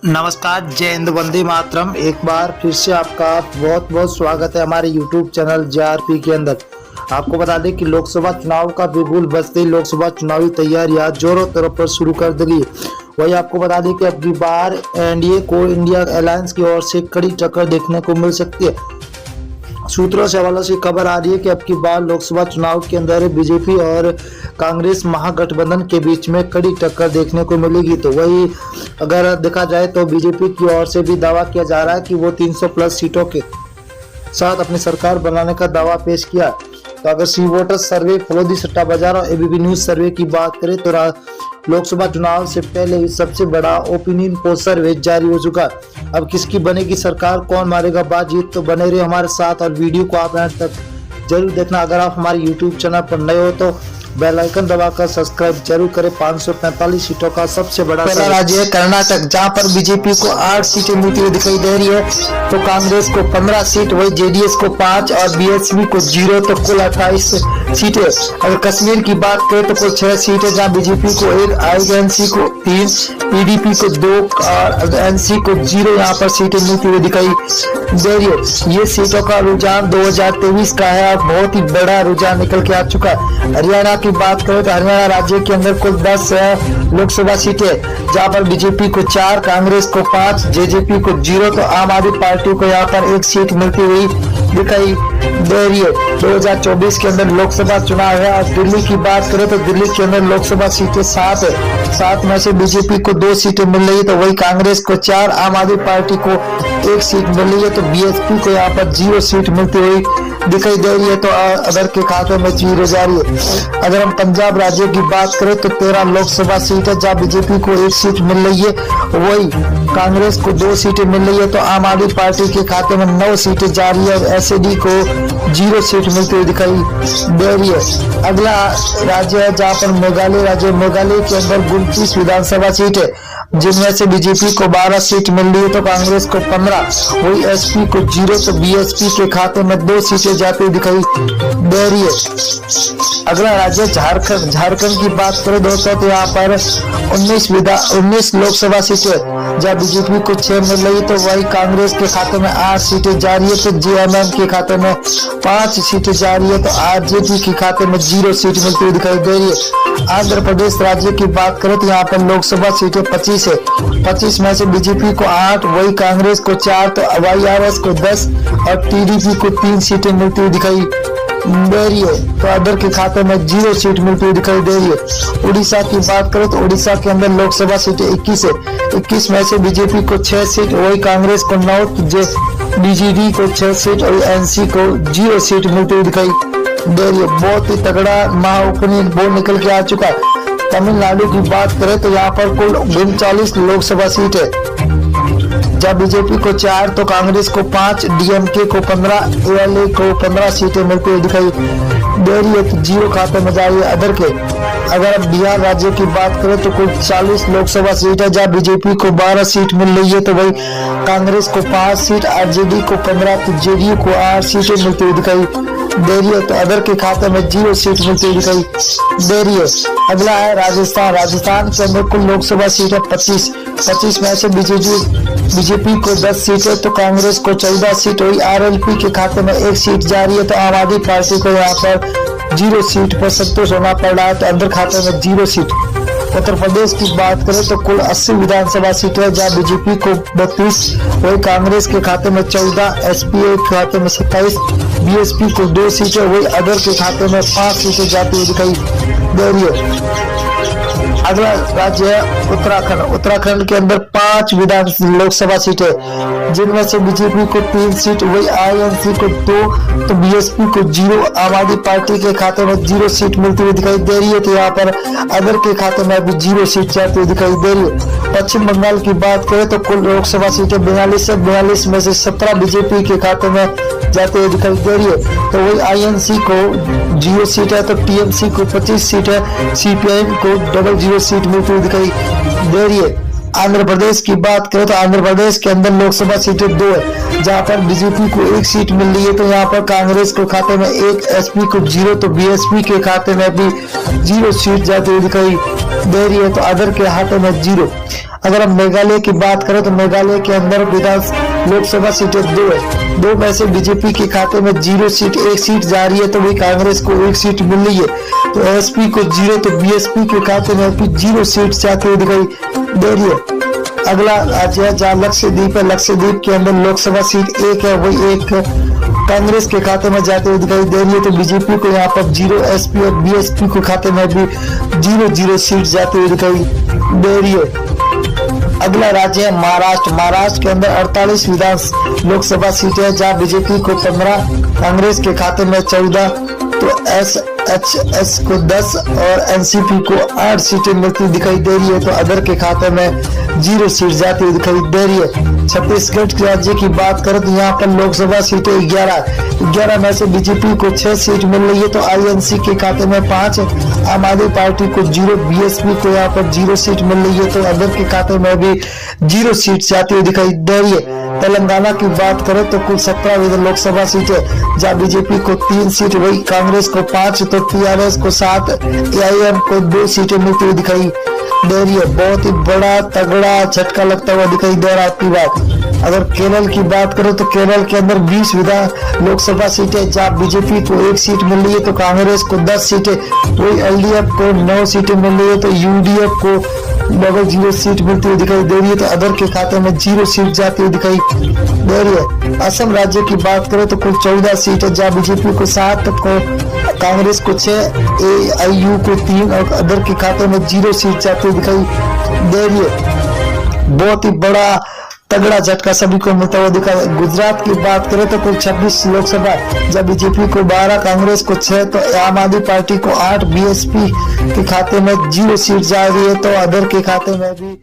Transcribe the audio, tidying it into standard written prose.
नमस्कार, जय हिंद, वंदे मातरम। एक बार फिर से आपका बहुत बहुत स्वागत है हमारे YouTube चैनल JRP के अंदर। आपको बता दें कि लोकसभा चुनाव का बिगुल बजते ही लोकसभा चुनावी तैयारियां जोरों तौर पर शुरू कर दी गई। वही आपको बता दें कि अब की बार एनडीए को इंडिया अलायंस की ओर से कड़ी टक्कर देखने को मिल सकती है। सूत्रों से हवालों से खबर आ रही है कि अब की बार लोकसभा चुनाव के अंदर बीजेपी और कांग्रेस महागठबंधन के बीच में कड़ी टक्कर देखने को मिलेगी। तो वही अगर देखा जाए तो बीजेपी की ओर से भी दावा किया जा रहा है कि वो 300 प्लस सीटों के साथ अपनी सरकार बनाने का दावा पेश किया। तो अगर सी वोटर सर्वे, फलोदी सट्टा बाजार और एबीपी न्यूज सर्वे की बात करें तो लोकसभा चुनाव से पहले ही सबसे बड़ा ओपिनियन पोल सर्वे जारी हो चुका। अब किसकी बनेगी सरकार, कौन मारेगा बाजीत, तो बने रहे हमारे साथ और वीडियो को आप अंत तक जरूर देखना। अगर आप हमारे यूट्यूब चैनल पर नए हो तो बेल आइकन दबाकर सब्सक्राइब जरूर करें। 545 सीटों का सबसे बड़ा पहला राज्य है कर्नाटक, जहां पर बीजेपी को 8 सीटें मिलती हुई दिखाई दे रही है, तो कांग्रेस को 15 सीट, वही जेडीएस को 5 और बीएसपी को 0, तो कुल 28 सीटें। अगर कश्मीर की बात करें तो कुल 6 सीटें, जहां बीजेपी को 1, आईएनसी को 3, पीडीपी को 2 और एनसी को 0 यहाँ पर सीटें मिलती हुई दिखाई दे रही है। ये सीटों का रुझान 2023 का है, बहुत ही बड़ा रुझान निकल के आ चुका है। हरियाणा की बात करें तो हरियाणा राज्य के अंदर कुल 10 लोकसभा सीटें, जहां पर बीजेपी को 4, कांग्रेस को 5, जेजेपी को 0, तो आम आदमी पार्टी को यहाँ पर 1 सीट मिलती हुई दिखाई दे रही है। 2024 के अंदर लोकसभा चुनाव है। और दिल्ली की बात करें तो दिल्ली के अंदर लोकसभा सीटें 7 है, 7 में से बीजेपी को 2 सीटें मिल रही है, तो वही कांग्रेस को 4, आम आदमी पार्टी को 1 सीट मिल रही है, तो बीएसपी को यहाँ पर 0 सीट मिलती हुई दिखाई दे रही है। तो अदर के खाते में 0 जा रही है। अगर हम पंजाब राज्य की बात करें तो 13 लोकसभा सीट है, जहाँ बीजेपी को 1 सीट मिल रही है, वही कांग्रेस को 2 सीटें मिल रही है, तो आम आदमी पार्टी के खाते में 9 सीटें जा रही है और एसएडी को 0 सीट मिलती हुई दिखाई दे रही है। अगला राज्य है जहाँ पर मेघालय राज्य, मेघालय के अंदर 29 विधानसभा सीट है, जिनमें से बीजेपी को 12 सीट मिल रही है, तो कांग्रेस को 15, वही एसपी को 0, तो बीएसपी के खाते में 2 सीटें जाती हुई दिखाई दे रही है। अगला राज्य झारखंड, झारखंड की बात करें दोस्तों तो यहाँ पर 19 लोकसभा सीटें, जहाँ बीजेपी को 6 मिल रही है, तो वही कांग्रेस के खाते में 8 सीटें जा रही है, तो जेएमएम के खाते में 5 सीटें जा रही है, तो आरजेडी के खाते में 0 सीट मिलती हुई दिखाई दे रही है। आंध्र प्रदेश राज्य की बात करें तो यहाँ पर लोकसभा सीटें 25 है, 25 में से बीजेपी को 8, वही कांग्रेस को 4, तो वाईआरएस को 10 और टीडीपी को 3 सीटें मिलती हुई दिखाई दे रही है, तो अदर के खाते में 0 सीट मिलती हुई दिखाई दे रही है। उड़ीसा की बात करें तो उड़ीसा के अंदर लोकसभा सीटें 21 है, 21 में से बीजेपी को 6 सीट, वही कांग्रेस को 9, बीजेडी को 6 सीट और एनसी को 0 सीट मिलती हुई दिखाई दे रही है। बहुत ही तगड़ा महाओपिनियन पोल निकल के आ चुका है। तमिलनाडु की बात करें तो यहाँ पर कुल 39 लोकसभा सीट है, जहाँ बीजेपी को 4, तो कांग्रेस को 5, डीएमके को 15, एएलए को 15 सीटें मिलती हुई दिखाई दे रही है, तो 0 खाते में जा रही है अदर के। अगर अब बिहार राज्य की बात करें तो कुल 40 लोकसभा सीट है, जहाँ बीजेपी को 12 सीट मिल रही है, तो वही कांग्रेस को 5 सीट, आरजेडी को 15, तो जेडीयू को 8 सीटें मिलती हुई दिखाई दे रही है, तो अदर के खाते में 0 सीट मिलती हुई दिखाई दे रही है। अगला है राजस्थान, राजस्थान के अंदर कुल लोकसभा सीट है 25, 25 में से बीजेपी को 10 सीट है, तो कांग्रेस को 14 सीट, वही आरएलपी के खाते में 1 सीट जा रही है, तो आम आदमी पार्टी को यहाँ पर 0 सीट पर संतोष होना पड़ रहा है, तो अंदर खाते में 0 सीट। उत्तर प्रदेश की बात करें तो कुल 80 विधानसभा सीटें है, जहाँ बीजेपी को 32, वही कांग्रेस के खाते में 14, एसपीए के खाते में 27, बीएसपी को 2 सीटें, वही अदर के खाते में 5 सीटें जाती हुई दिखाई दे रही है। अगला राज्य है उत्तराखंड, उत्तराखंड के अंदर 5 लोकसभा सीटें, जिनमें से बीजेपी को 3 सीट, वही आईएनसी को 2, तो बीएसपी को 0, आम आदमी पार्टी के खाते में 0 सीट मिलती हुई दिखाई दे रही है, तो यहाँ पर अदर के खाते में अभी 0 सीट जाती हुई दिखाई दे रही है। पश्चिम बंगाल की बात करें तो कुल लोकसभा सीटें 42 है, 42 में से 17 बीजेपी के खाते में जाते हुए दिखाई दे रही है, तो वही आईएनसी को 0 सीट है, तो टीएमसी को 25 सीट है, सीपीआईएम को 00 सीट मिलती हुई दिखाई दे रही है। आंध्र प्रदेश की बात करें तो आंध्र प्रदेश के अंदर लोकसभा सीटें 2 है, जहां पर बीजेपी को 1 सीट मिल रही है, तो यहाँ पर कांग्रेस को खाते में 1, एसपी को 0, तो बीएसपी के खाते में भी 0 सीट जाती हुई दिखाई दे रही है, तो अदर के खाते में 0। अगर हम मेघालय की बात करें तो मेघालय के अंदर लोकसभा सीटें 2 है। 2 में से बीजेपी के खाते में 0 सीट, 1 सीट जा रही है, तो वही कांग्रेस को 1 सीट मिल रही है। तो एसपी को 0, तो बीएसपी के खाते में भी 0 सीट जाती हुई दिखाई दे रही है। अगला राज्य है जहाँ लक्षद्वीप है। लक्षद्वीप के अंदर लोकसभा सीट 1 है, वही 1 कांग्रेस के खाते में जाते हुए दिखाई दे रही है। तो बीजेपी को यहाँ पर 0, एसपी और बीएसपी के खाते में भी 0 सीट जाती हुई दिखाई दे रही है। अगला राज्य है महाराष्ट्र। महाराष्ट्र के अंदर 48 लोकसभा सीटें हैं, जहाँ बीजेपी को 15, कांग्रेस के खाते में 14, तो एसएचएस को 10 और एनसीपी को 8 सीटें मिलती दिखाई दे रही है। तो अदर के खाते में 0 सीट जाती हुई दिखाई दे रही है। छत्तीसगढ़ राज्य की बात करें तो यहाँ पर लोकसभा सीटें 11 में से बीजेपी को 6 सीट मिल रही है। तो आईएनसी के खाते में 5, आम आदमी पार्टी को 0, बीएसपी को यहाँ पर 0 सीट मिल रही है। तो अदर के खाते में भी 0 सीट जाती हुई दिखाई दे रही है। तेलंगाना की बात करें तो कुल 17 लोकसभा सीटें, जहाँ बीजेपी को 3 सीट, वही कांग्रेस को 5, तो टीआरएस को 7, एआईएम को 2 सीटें मिलती हुई दिखाई दे रही है। बहुत ही बड़ा तगड़ा झटका लगता हुआ दिखाई दे रहा है। बात अगर केरल की बात करें तो केरल के अंदर 20 लोकसभा सीटें, जहाँ बीजेपी को 1 सीट मिल रही है, तो कांग्रेस को 10 सीटें, वही एलडीएफ को 9 सीटें मिल रही है, तो यूडीएफ को लगभग 0 सीट मिलती हुई दिखाई दे रही है। तो अदर के खाते में 0 सीट जाती हुई दिखाई दे रही है। असम राज्य की बात करें तो कुल 14 सीट है, जहाँ बीजेपी को 7, को कांग्रेस को 6, एआईयू को 3 और अदर के खाते में 0 सीट जाती हुई दिखाई दे रही है। बहुत ही बड़ा तगड़ा झटका सभी को मिलता हुआ दिखा। गुजरात की बात करें तो कुल 26 लोकसभा, जब बीजेपी को 12, कांग्रेस को 6, तो आम आदमी पार्टी को 8, बीएसपी के खाते में 0 सीट जा रही है। तो अदर के खाते में भी